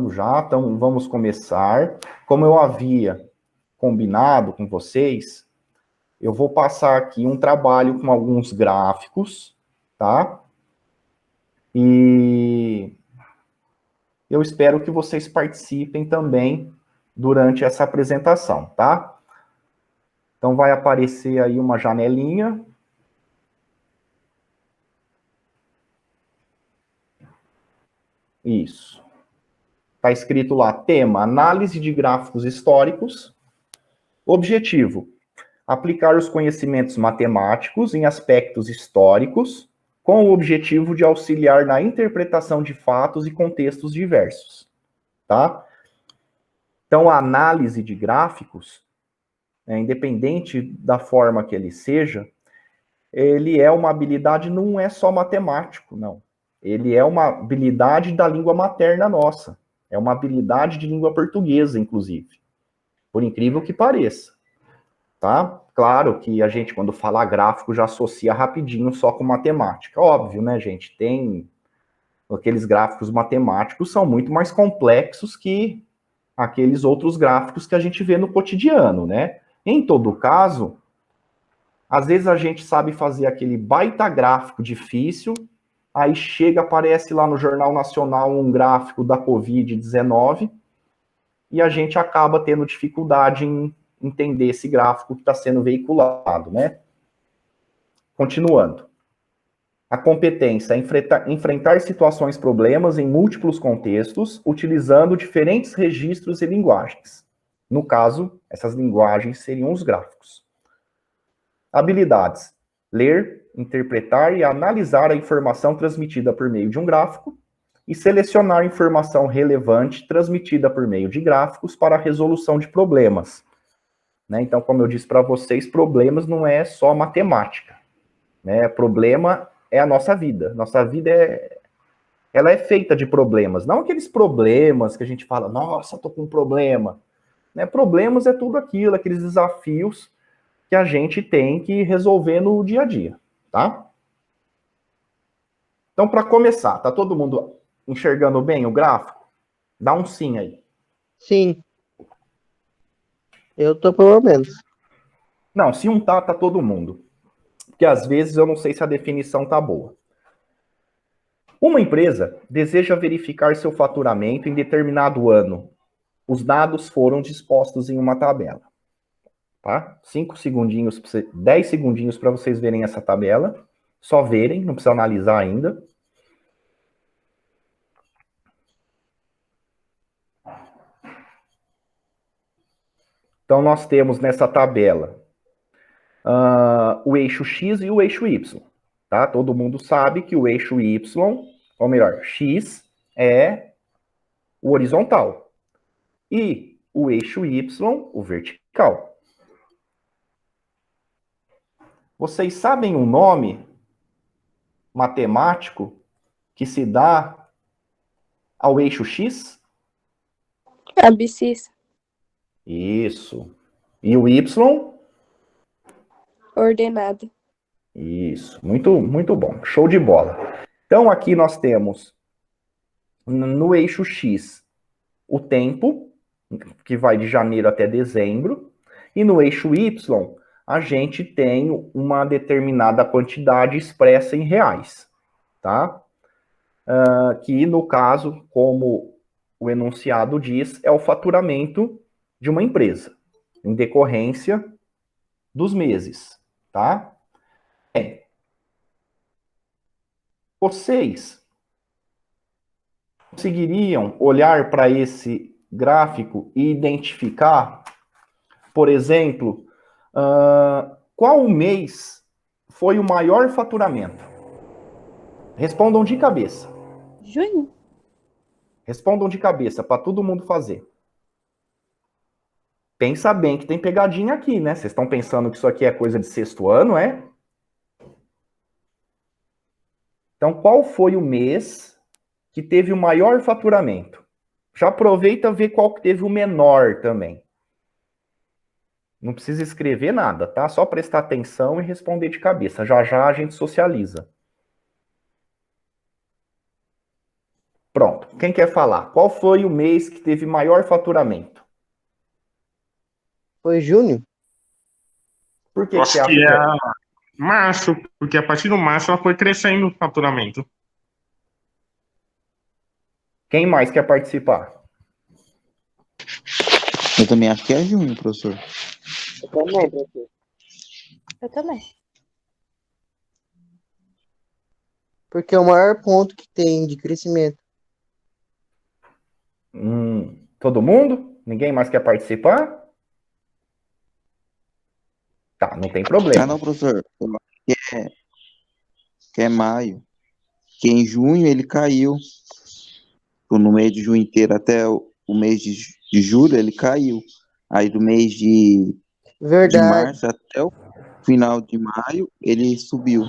já, então vamos começar. Como eu havia combinado com vocês, eu vou passar aqui um trabalho com alguns gráficos, tá? E eu espero que vocês participem também durante essa apresentação, tá? Então vai aparecer aí uma janelinha. Isso. Está escrito lá, tema, análise de gráficos históricos. Objetivo, aplicar os conhecimentos matemáticos em aspectos históricos, com o objetivo de auxiliar na interpretação de fatos e contextos diversos, tá? Então, a análise de gráficos, independente da forma que ele seja, ele é uma habilidade, não é só matemático, não. Ele é uma habilidade da língua materna nossa. É uma habilidade de língua portuguesa, inclusive. Por incrível que pareça. Tá? Claro que a gente, quando fala gráfico, já associa rapidinho só com matemática. Óbvio, né, gente? Tem aqueles gráficos matemáticos são muito mais complexos que aqueles outros gráficos que a gente vê no cotidiano, né? Em todo caso, às vezes a gente sabe fazer aquele baita gráfico difícil, aí chega, aparece lá no Jornal Nacional um gráfico da Covid-19 e a gente acaba tendo dificuldade em entender esse gráfico que está sendo veiculado, né? Continuando. A competência é enfrentar situações, problemas em múltiplos contextos, utilizando diferentes registros e linguagens. No caso, essas linguagens seriam os gráficos. Habilidades: ler, interpretar e analisar a informação transmitida por meio de um gráfico e selecionar informação relevante transmitida por meio de gráficos para a resolução de problemas. Né? Então, como eu disse para vocês, problemas não é só matemática. Né? Problema é a nossa vida. Nossa vida ela é feita de problemas. Não aqueles problemas que a gente fala, nossa, tô com um problema. Né? Problemas é tudo aquilo, aqueles desafios que a gente tem que resolver no dia a dia. Tá? Então, para começar, tá todo mundo enxergando bem o gráfico? Dá um sim aí. Sim. Eu tô pelo menos. Não, se um tá todo mundo. Porque às vezes eu não sei se a definição tá boa. Uma empresa deseja verificar seu faturamento em determinado ano. Os dados foram dispostos em uma tabela. Tá? 5 segundinhos, 10 segundinhos para vocês verem essa tabela. Só verem, não precisa analisar ainda. Então, nós temos nessa tabela o eixo X e o eixo Y. Tá? Todo mundo sabe que o eixo Y, ou melhor, X é o horizontal. E o eixo Y, o vertical. Vocês sabem o nome matemático que se dá ao eixo X? Abscissa. Isso. E o Y? Ordenada. Isso. Muito, muito bom. Show de bola. Então, aqui nós temos no eixo X o tempo, que vai de janeiro até dezembro, e no eixo Y a gente tem uma determinada quantidade expressa em reais, tá? Que no caso, como o enunciado diz, é o faturamento de uma empresa, em decorrência dos meses, tá? Vocês conseguiriam olhar para esse gráfico e identificar, por exemplo, qual mês foi o maior faturamento? Respondam de cabeça. Junho. Respondam de cabeça, para todo mundo fazer. Pensa bem que tem pegadinha aqui, né? Vocês estão pensando que isso aqui é coisa de sexto ano, é? Então, qual foi o mês que teve o maior faturamento? Já aproveita e vê qual que teve o menor também. Não precisa escrever nada, tá? Só prestar atenção e responder de cabeça. Já já a gente socializa. Pronto. Quem quer falar? Qual foi o mês que teve maior faturamento? Foi junho? Por que Eu que você acho acha que que é? é março, porque a partir do março ela foi crescendo o faturamento. Quem mais quer participar? Eu também acho que é junho, professor. Eu também, professor. Eu também. Porque é o maior ponto que tem de crescimento. Todo mundo? Ninguém mais quer participar? Tá, não tem Ah, problema. não, professor. Eu acho que é maio. Que em junho ele caiu. No mês de junho inteiro até o mês de julho ele caiu. Aí do mês de Verdade. março até o final de maio ele subiu.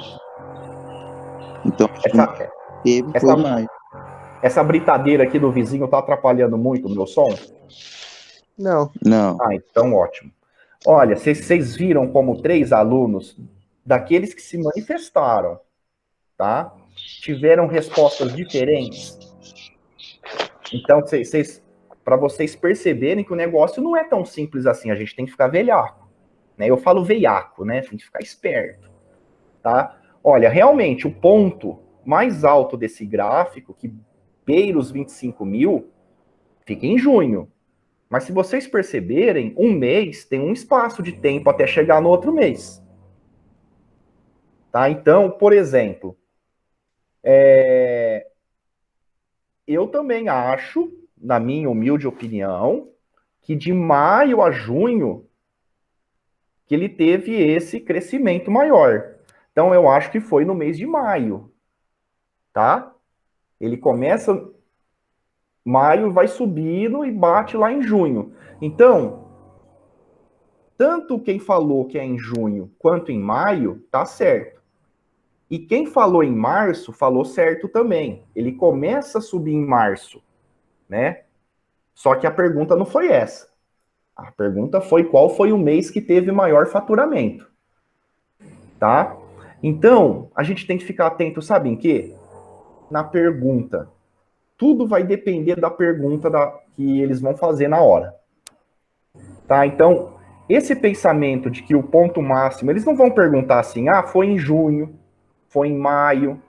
Então acho que Essa, teve foi essa, maio. essa britadeira aqui do vizinho tá atrapalhando muito o meu som? Não. Não. Ah, então ótimo. Olha, vocês viram como 3 alunos, daqueles que se manifestaram, tá? Tiveram respostas diferentes. Então, para vocês perceberem que o negócio não é tão simples assim, a gente tem que ficar velhaco, né? Eu falo veiaco, né? Tem que ficar esperto, tá? Olha, realmente, o ponto mais alto desse gráfico, que beira os 25 mil, fica em junho. Mas se vocês perceberem, um mês tem um espaço de tempo até chegar no outro mês. Tá? Então, por exemplo, eu também acho, na minha humilde opinião, que de maio a junho que ele teve esse crescimento maior. Então, eu acho que foi no mês de maio, tá? Ele começa maio, vai subindo e bate lá em junho. Então, tanto quem falou que é em junho quanto em maio, tá certo. E quem falou em março, falou certo também. Ele começa a subir em março, né? Só que a pergunta não foi essa. A pergunta foi qual foi o mês que teve maior faturamento, tá? Então, a gente tem que ficar atento, sabe em quê? Na pergunta. Tudo vai depender da pergunta que eles vão fazer na hora. Tá? Então, esse pensamento de que o ponto máximo, eles não vão perguntar assim, ah, foi em junho, foi em maio.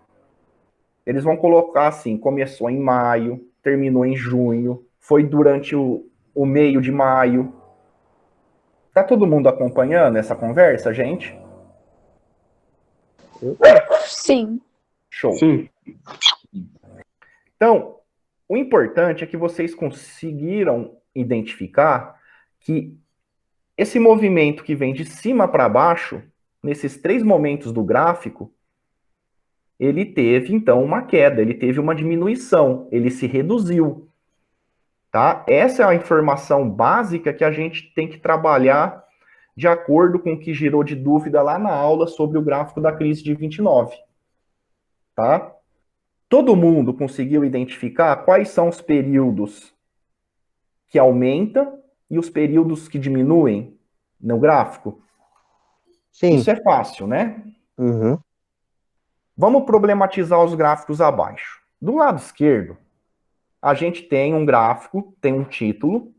Eles vão colocar assim, começou em maio, terminou em junho, foi durante o meio de maio. Tá todo mundo acompanhando essa conversa, gente? Sim. Show. Sim. Então, o importante é que vocês conseguiram identificar que esse movimento que vem de cima para baixo, nesses 3 momentos do gráfico, ele teve, então, uma queda, ele teve uma diminuição, ele se reduziu. Tá? Essa é a informação básica que a gente tem que trabalhar de acordo com o que gerou de dúvida lá na aula sobre o gráfico da crise de 29. Tá? Todo mundo conseguiu identificar quais são os períodos que aumentam e os períodos que diminuem no gráfico? Sim. Isso é fácil, né? Uhum. Vamos problematizar os gráficos abaixo. Do lado esquerdo, a gente tem um gráfico, tem um título,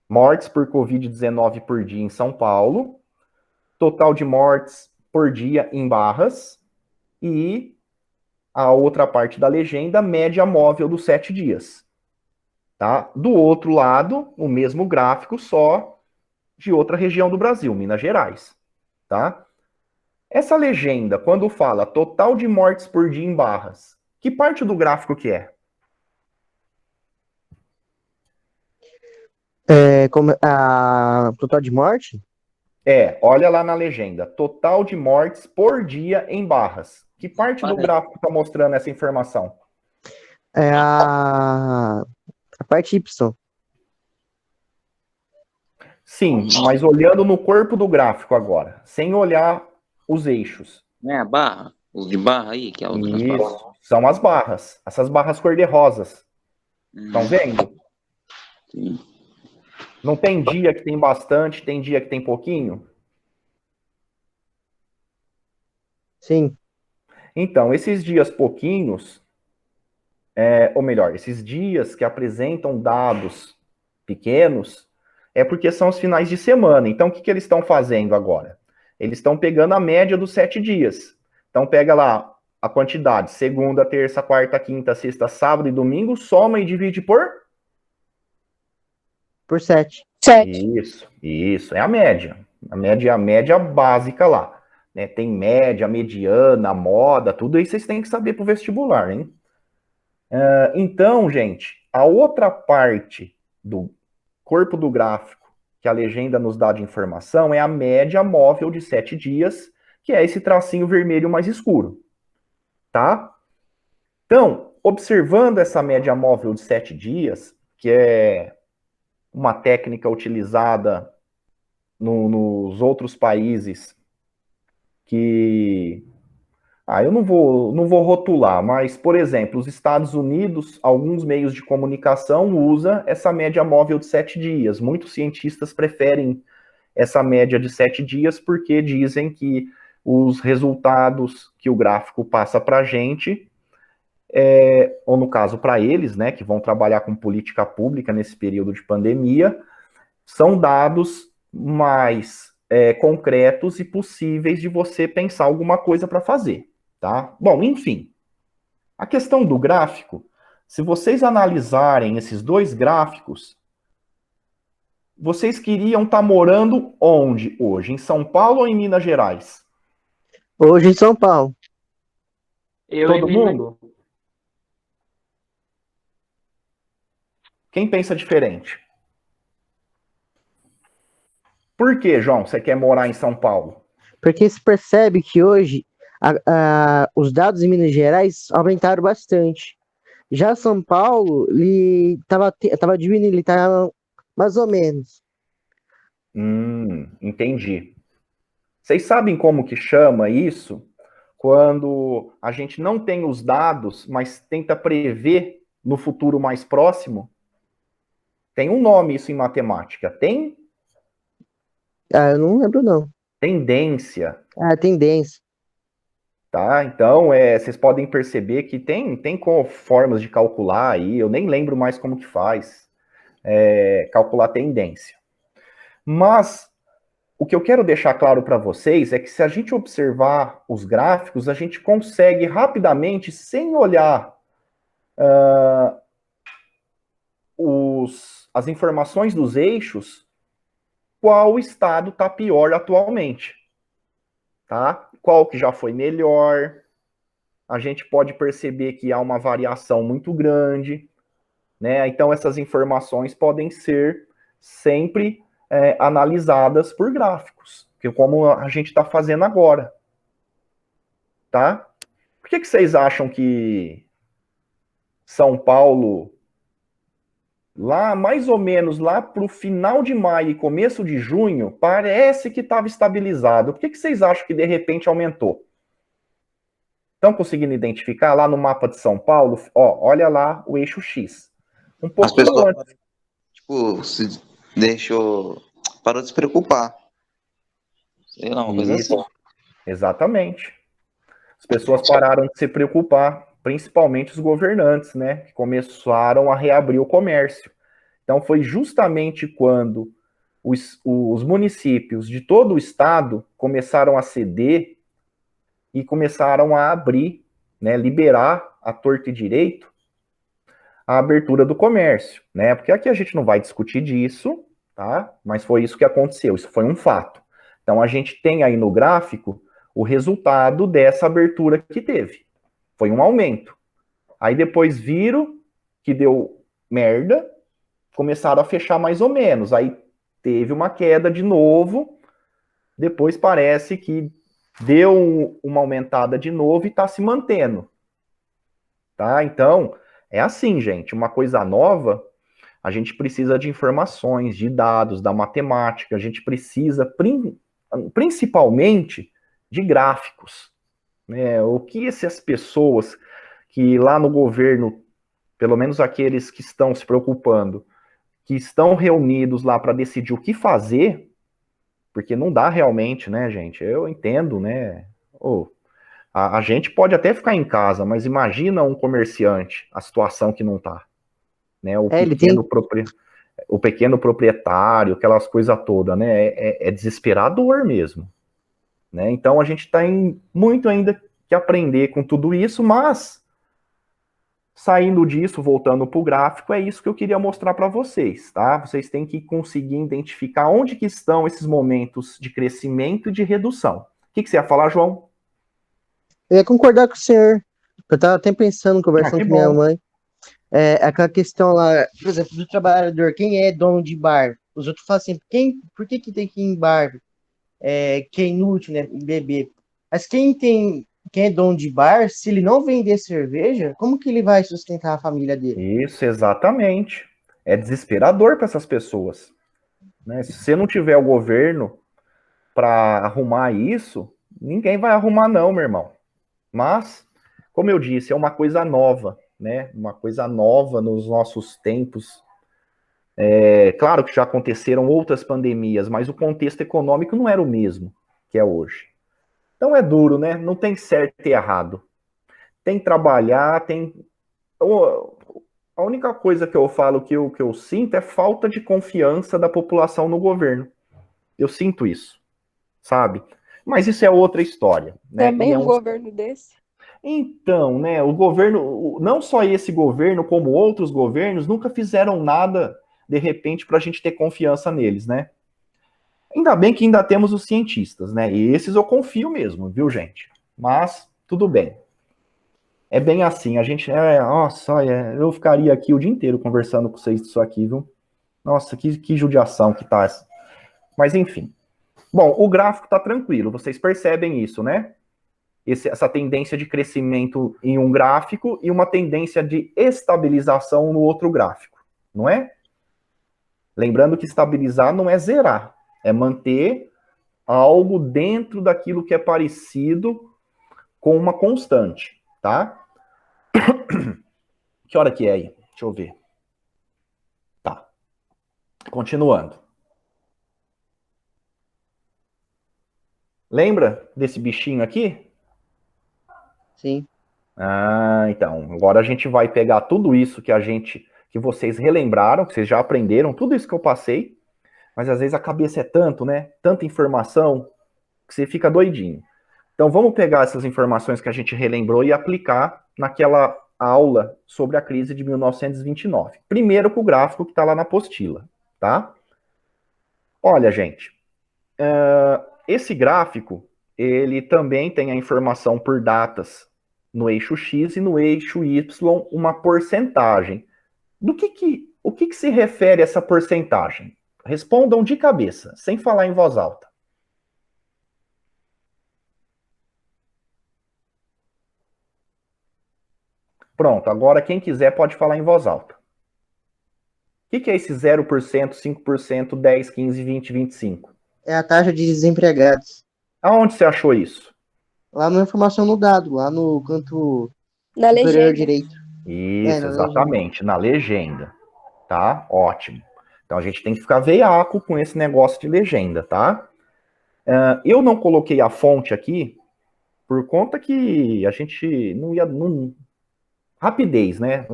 mortes por Covid-19 por dia em São Paulo, total de mortes por dia em barras, e a outra parte da legenda, média móvel dos 7 dias. Tá? Do outro lado, o mesmo gráfico, só de outra região do Brasil, Minas Gerais. Tá? Essa legenda, quando fala total de mortes por dia em barras, que parte do gráfico que é? Como a total de morte? Olha lá na legenda, total de mortes por dia em barras. Que parte do gráfico está mostrando essa informação? É a parte Y. Sim, mas olhando no corpo do gráfico agora, sem olhar os eixos. Não é a barra? O de barra aí, que é o Isso, são as barras. Essas barras cor-de-rosas. Estão vendo? Sim. Não tem dia que tem bastante, tem dia que tem pouquinho? Sim. Então, esses dias pouquinhos, ou melhor, esses dias que apresentam dados pequenos, é porque são os finais de semana. Então, o que eles estão fazendo agora? Eles estão pegando a média dos 7 dias. Então, pega lá a quantidade, segunda, terça, quarta, quinta, sexta, sábado e domingo, soma e divide por? Por 7. 7. Isso, é a média. A média é a média básica lá. Né? Tem média, mediana, moda, tudo isso vocês têm que saber para o vestibular, hein? Então, gente, a outra parte do corpo do gráfico que a legenda nos dá de informação é a média móvel de 7 dias, que é esse tracinho vermelho mais escuro, tá? Então, observando essa média móvel de 7 dias, que é uma técnica utilizada nos outros países que... eu não vou rotular, mas, por exemplo, os Estados Unidos, alguns meios de comunicação usam essa média móvel de 7 dias. Muitos cientistas preferem essa média de 7 dias porque dizem que os resultados que o gráfico passa para a gente, ou no caso para eles, né, que vão trabalhar com política pública nesse período de pandemia, são dados mais concretos e possíveis de você pensar alguma coisa para fazer. Tá? Bom, enfim, a questão do gráfico, se vocês analisarem esses dois gráficos, vocês queriam estar morando onde hoje? Em São Paulo ou em Minas Gerais? Hoje em São Paulo. Todo mundo? Quem pensa diferente? Por que, João, você quer morar em São Paulo? Porque se percebe que hoje os dados em Minas Gerais aumentaram bastante. Já São Paulo, ele estava diminuindo, ele está mais ou menos. Entendi. Vocês sabem como que chama isso? Quando a gente não tem os dados, mas tenta prever no futuro mais próximo? Tem um nome isso em matemática. Tem? Eu não lembro, não. Tendência. Tendência. Tá? Então, vocês podem perceber que tem formas de calcular aí, eu nem lembro mais como que faz, calcular tendência. Mas, o que eu quero deixar claro para vocês é que se a gente observar os gráficos, a gente consegue rapidamente, sem olhar as informações dos eixos, qual estado está pior atualmente. Tá? Qual que já foi melhor? A gente pode perceber que há uma variação muito grande, né? Então, essas informações podem ser sempre analisadas por gráficos, que é como a gente está fazendo agora, tá? Por que vocês acham que São Paulo, lá mais ou menos lá para o final de maio e começo de junho, parece que estava estabilizado? Por que vocês acham que de repente aumentou? Estão conseguindo identificar lá no mapa de São Paulo? Olha lá o eixo X. Um pouco antes. Tipo, se deixou... Parou de se preocupar. Sei lá, uma coisa assim. Exatamente. As pessoas pararam de se preocupar, principalmente os governantes, né? Que começaram a reabrir o comércio. Então, foi justamente quando os municípios de todo o estado começaram a ceder e começaram a abrir, né, liberar à torta e direito a abertura do comércio, né? Porque aqui a gente não vai discutir disso, tá? Mas foi isso que aconteceu, isso foi um fato. Então a gente tem aí no gráfico o resultado dessa abertura que teve. Foi um aumento. Aí depois viram que deu merda, começaram a fechar mais ou menos. Aí teve uma queda de novo, depois parece que deu uma aumentada de novo e está se mantendo. Tá? Então, é assim, gente, uma coisa nova, a gente precisa de informações, de dados, da matemática, a gente precisa principalmente de gráficos. Né? O que essas pessoas que lá no governo, pelo menos aqueles que estão se preocupando, que estão reunidos lá para decidir o que fazer, porque não dá realmente, né, gente? Eu entendo, né? A gente pode até ficar em casa, mas imagina um comerciante, a situação que não tá, né? O pequeno proprietário, aquelas coisas todas, né? É desesperador mesmo, né? Então a gente tem muito ainda que aprender com tudo isso, mas saindo disso, voltando para o gráfico, é isso que eu queria mostrar para vocês, tá? Vocês têm que conseguir identificar onde que estão esses momentos de crescimento e de redução. O que você ia falar, João? Eu ia concordar com o senhor. Eu estava até pensando, conversando que com minha bom. mãe. Aquela questão lá, por exemplo, do trabalhador, quem é dono de bar? Os outros falam assim, por que tem que ir em bar? Que é inútil, né? Beber. Mas quem é dono de bar, se ele não vender cerveja, como que ele vai sustentar a família dele? Isso, exatamente. É desesperador para essas pessoas, né? Se você não tiver o governo para arrumar isso, ninguém vai arrumar não, meu irmão. Mas, como eu disse, é uma coisa nova, né? Uma coisa nova nos nossos tempos. É claro que já aconteceram outras pandemias, mas o contexto econômico não era o mesmo que é hoje. Então é duro, né? Não tem certo e errado. Tem que trabalhar, tem. A única coisa que eu falo que eu sinto é falta de confiança da população no governo. Eu sinto isso, sabe? Mas isso é outra história, né? Também um governo desse. Então, né, o governo, não só esse governo, como outros governos, nunca fizeram nada, de repente, para a gente ter confiança neles, né? Ainda bem que ainda temos os cientistas, né? E esses eu confio mesmo, viu, gente? Mas, tudo bem. É bem assim, a gente, nossa, olha, eu ficaria aqui o dia inteiro conversando com vocês disso aqui, viu? Nossa, que judiação que tá essa. Mas, enfim. Bom, o gráfico tá tranquilo, vocês percebem isso, né? Essa tendência de crescimento em um gráfico e uma tendência de estabilização no outro gráfico, não é? Lembrando que estabilizar não é zerar, é manter algo dentro daquilo que é parecido com uma constante, tá? Que hora que é aí? Deixa eu ver. Tá. Continuando. Lembra desse bichinho aqui? Sim. Então, agora a gente vai pegar tudo isso que vocês relembraram, que vocês já aprenderam, tudo isso que eu passei, mas às vezes a cabeça é tanto, né? Tanta informação, que você fica doidinho. Então vamos pegar essas informações que a gente relembrou e aplicar naquela aula sobre a crise de 1929. Primeiro com o gráfico que está lá na apostila, tá? Olha, gente, esse gráfico, ele também tem a informação por datas no eixo X e no eixo Y, uma porcentagem. O que se refere a essa porcentagem? Respondam de cabeça, sem falar em voz alta. Pronto, agora quem quiser pode falar em voz alta. O que é esse 0%, 5%, 10, 15, 20, 25? É a taxa de desempregados. Aonde você achou isso? Lá na informação no dado, lá no canto Na superior legenda. direito. Isso, exatamente, na legenda. Tá? Ótimo. Então a gente tem que ficar veiaco com esse negócio de legenda, tá? Eu não coloquei a fonte aqui por conta que a gente não ia... rapidez, né?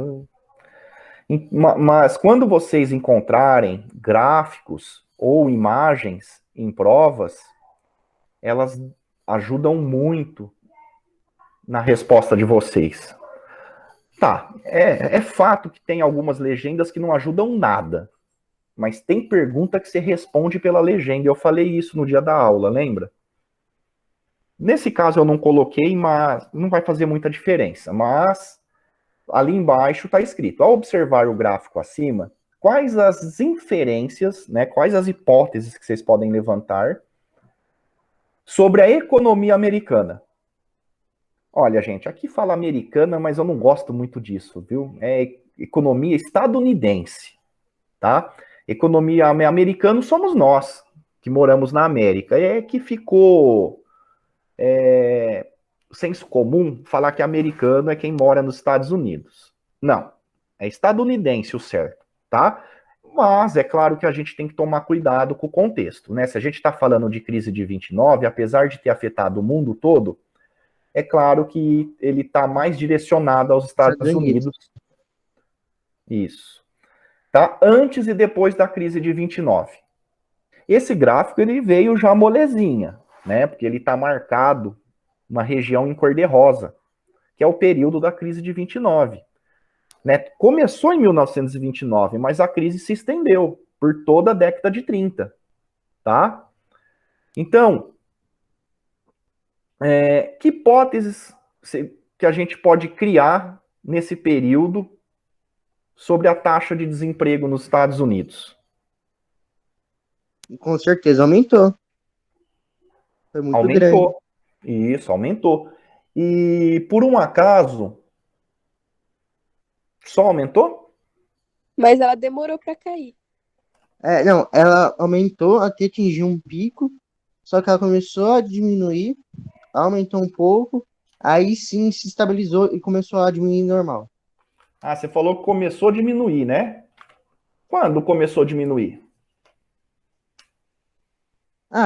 Mas quando vocês encontrarem gráficos ou imagens em provas, elas ajudam muito na resposta de vocês. Tá, é fato que tem algumas legendas que não ajudam nada, mas tem pergunta que você responde pela legenda. Eu falei isso no dia da aula, lembra? Nesse caso eu não coloquei, mas não vai fazer muita diferença. Mas ali embaixo está escrito: ao observar o gráfico acima, quais as inferências, né, quais as hipóteses que vocês podem levantar sobre a economia americana? Olha, gente, aqui fala americana, mas eu não gosto muito disso, viu? É economia estadunidense, tá? Economia americana somos nós, que moramos na América. É que ficou senso comum falar que americano é quem mora nos Estados Unidos. Não, é estadunidense o certo, tá? Mas é claro que a gente tem que tomar cuidado com o contexto, né? Se a gente está falando de crise de 29, apesar de ter afetado o mundo todo, é claro que ele está mais direcionado aos Estados Unidos. Isso. Tá? Antes e depois da crise de 29. Esse gráfico ele veio já molezinha, né? Porque ele está marcado uma região em cor de rosa, que é o período da crise de 29. Né? Começou em 1929, mas a crise se estendeu por toda a década de 30. Tá? Então, que hipóteses que a gente pode criar nesse período sobre a taxa de desemprego nos Estados Unidos? Com certeza aumentou. Foi muito grande. Aumentou. Isso, aumentou. E por um acaso, só aumentou? Mas ela demorou pra cair. Não, ela aumentou até atingir um pico, só que ela começou a diminuir, aumentou um pouco, aí sim se estabilizou e começou a diminuir normal. Ah, você falou que começou a diminuir, né? Quando começou a diminuir?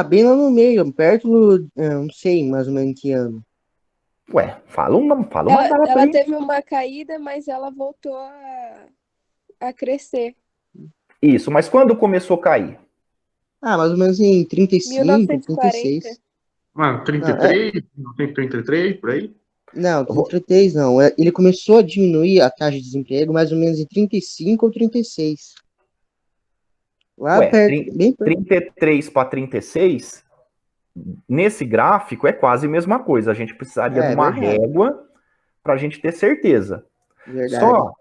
Bem lá no meio, perto do, não sei mais ou menos que ano. Ué, fala uma data Ela aí. teve uma caída, mas ela voltou a crescer. Isso, mas quando começou a cair? Mais ou menos em 35, 1940. 36. Mano, 33, 33, por aí? Não, 33 não. Ele começou a diminuir a taxa de desemprego mais ou menos em 35 ou 36. Lá Ué, perto, bem perto. 33 para 36, nesse gráfico é quase a mesma coisa. A gente precisaria de uma Verdade. régua para a gente ter certeza. Verdade. Só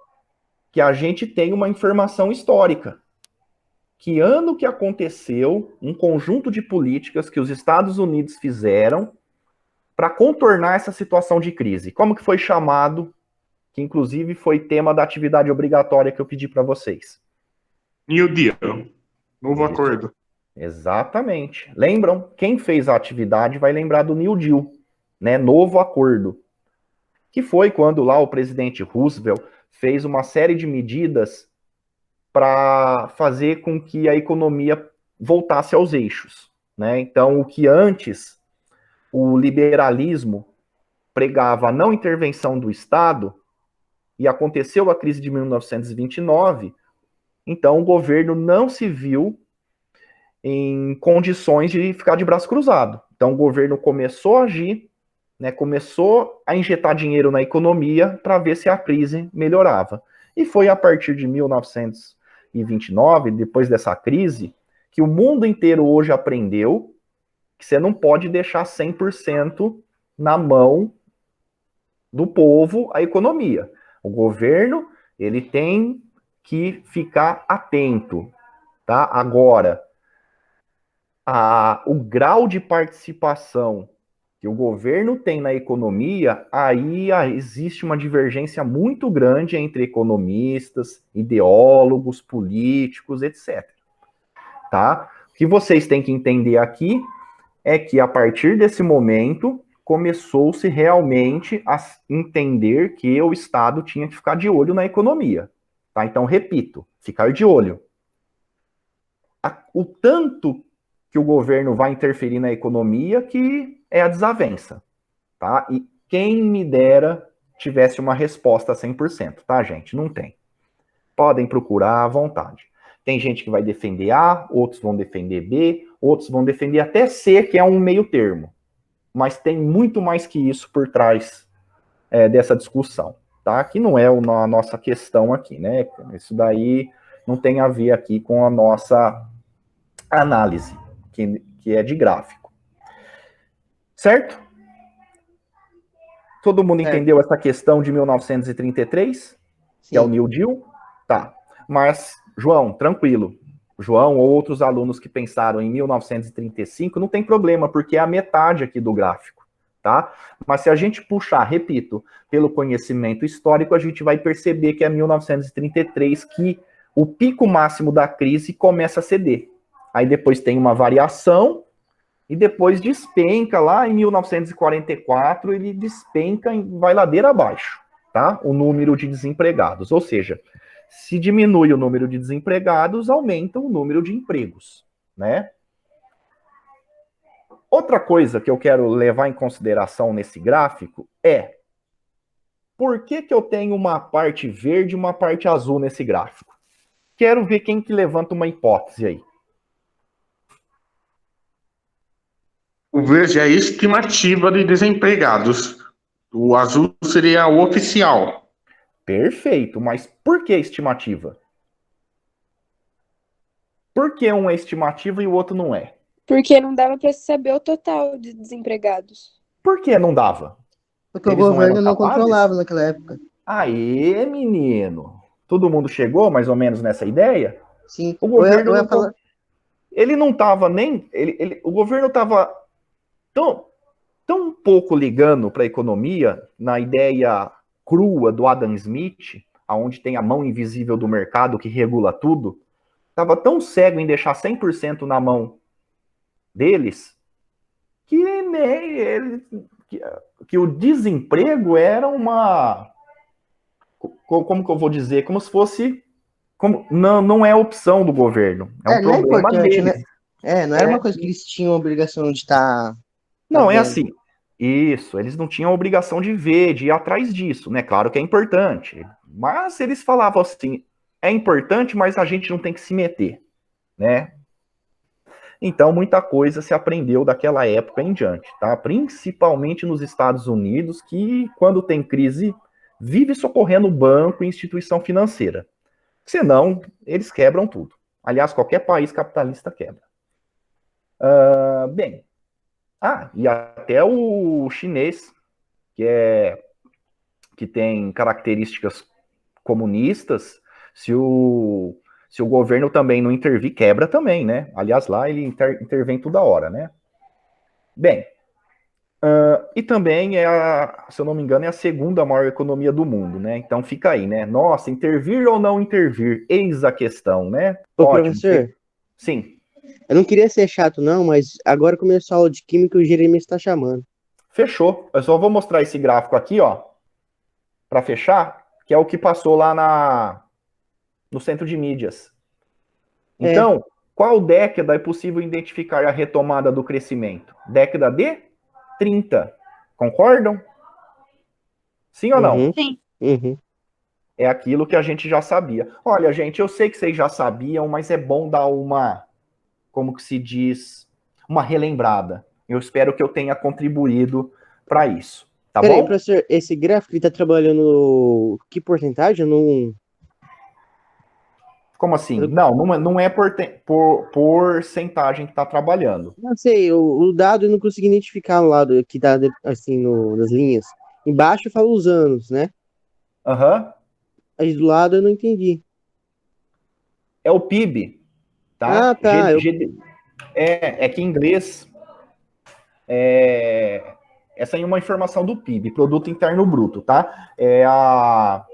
que a gente tem uma informação histórica. Que ano que aconteceu um conjunto de políticas que os Estados Unidos fizeram para contornar essa situação de crise? Como que foi chamado, que inclusive foi tema da atividade obrigatória que eu pedi para vocês? New Deal. Novo Isso. acordo. Exatamente. Lembram? Quem fez a atividade vai lembrar do New Deal, né? Novo acordo. Que foi quando lá o presidente Roosevelt fez uma série de medidas para fazer com que a economia voltasse aos eixos, né? Então, o que antes o liberalismo pregava a não intervenção do Estado, e aconteceu a crise de 1929, então o governo não se viu em condições de ficar de braço cruzado. Então o governo começou a agir, né, começou a injetar dinheiro na economia para ver se a crise melhorava. E foi a partir de 1929, depois dessa crise, que o mundo inteiro hoje aprendeu que você não pode deixar 100% na mão do povo a economia. O governo, ele tem que ficar atento, tá? Agora, o grau de participação que o governo tem na economia, aí existe uma divergência muito grande entre economistas, ideólogos, políticos, etc. Tá? O que vocês têm que entender aqui é que a partir desse momento começou-se realmente a entender que o Estado tinha que ficar de olho na economia. Tá? Então, repito, ficar de olho. O tanto que o governo vai interferir na economia que é a desavença. Tá? E quem me dera tivesse uma resposta 100%, tá, gente? Não tem. Podem procurar à vontade. Tem gente que vai defender A, outros vão defender B, outros vão defender até C, que é um meio termo. Mas tem muito mais que isso por trás dessa discussão, tá? Que não é a nossa questão aqui, né? Isso daí não tem a ver aqui com a nossa análise, que é de gráfico. Certo? Todo mundo entendeu essa questão de 1933? Que é o New Deal? Tá. Mas, João, tranquilo. João ou outros alunos que pensaram em 1935, não tem problema, porque é a metade aqui do gráfico, tá? Mas se a gente puxar, repito, pelo conhecimento histórico, a gente vai perceber que é 1933 que o pico máximo da crise começa a ceder. Aí depois tem uma variação e depois despenca lá em 1944, ele despenca e vai ladeira abaixo, tá? O número de desempregados, ou seja, se diminui o número de desempregados, aumenta o número de empregos, né? Outra coisa que eu quero levar em consideração nesse gráfico é por que eu tenho uma parte verde e uma parte azul nesse gráfico? Quero ver quem que levanta uma hipótese aí. O verde é a estimativa de desempregados. O azul seria o oficial. Perfeito, mas por que estimativa? Por que um é estimativa e o outro não é? Porque não dava para saber o total de desempregados. Por que não dava? Porque Eles o não governo eram não capazes? controlava naquela época. Aê, menino! Todo mundo chegou mais ou menos nessa ideia? Sim. O governo Eu ia não, falar... ele não estava nem... o governo estava tão pouco ligando para a economia, na ideia crua do Adam Smith, aonde tem a mão invisível do mercado que regula tudo, estava tão cego em deixar 100% na mão deles, que, né, que o desemprego era uma... Como que eu vou dizer? Como se fosse... não é opção do governo, é um não é problema importante, deles. né? Não era uma coisa que eles tinham a obrigação de estar... Não, é vendo. assim. Isso, eles não tinham a obrigação de ver, de ir atrás disso, né? Claro que é importante. Mas eles falavam assim, é importante, mas a gente não tem que se meter, né? Então, muita coisa se aprendeu daquela época em diante, tá? Principalmente nos Estados Unidos, que quando tem crise, vive socorrendo banco e instituição financeira. Senão, eles quebram tudo. Aliás, qualquer país capitalista quebra. Bem, e até o chinês, que tem características comunistas, se o governo também não intervir, quebra também, né? Aliás, lá ele intervém toda hora, né? Bem, e também se eu não me engano, é a segunda maior economia do mundo, né? Então fica aí, né? Nossa, intervir ou não intervir? Eis a questão, né? Ô, Ótimo. professor, Sim. eu não queria ser chato, não, mas agora começou a aula de química e o Jeremias está chamando. Fechou. Eu só vou mostrar esse gráfico aqui, ó, para fechar, que é o que passou lá no centro de mídias. Então, qual década é possível identificar a retomada do crescimento? Década de 30. Concordam? Sim ou não? Sim. Uhum. É aquilo que a gente já sabia. Olha, gente, eu sei que vocês já sabiam, mas é bom dar uma, como que se diz, uma relembrada. Eu espero que eu tenha contribuído para isso. Tá Peraí, bom? professor, esse gráfico ele tá trabalhando que porcentagem? Não... Como assim? Não é porcentagem que está trabalhando. Não sei, o dado eu não consegui identificar no lado que dá assim nas linhas. Embaixo fala os anos, né? Aham. Aí do lado eu não entendi. É o PIB, tá? Ah, tá. É que em inglês essa é uma informação do PIB, Produto Interno Bruto, tá? É a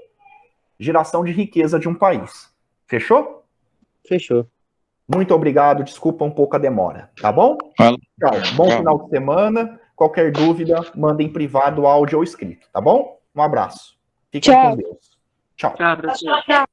geração de riqueza de um país. Fechou? Fechou. Muito obrigado, desculpa um pouco a demora, tá bom? Fala. Tchau. Bom Tchau. final de semana. Qualquer dúvida, manda em privado, áudio ou escrito, tá bom? Um abraço. Fiquem Tchau. com Deus. Tchau. Tchau, professor.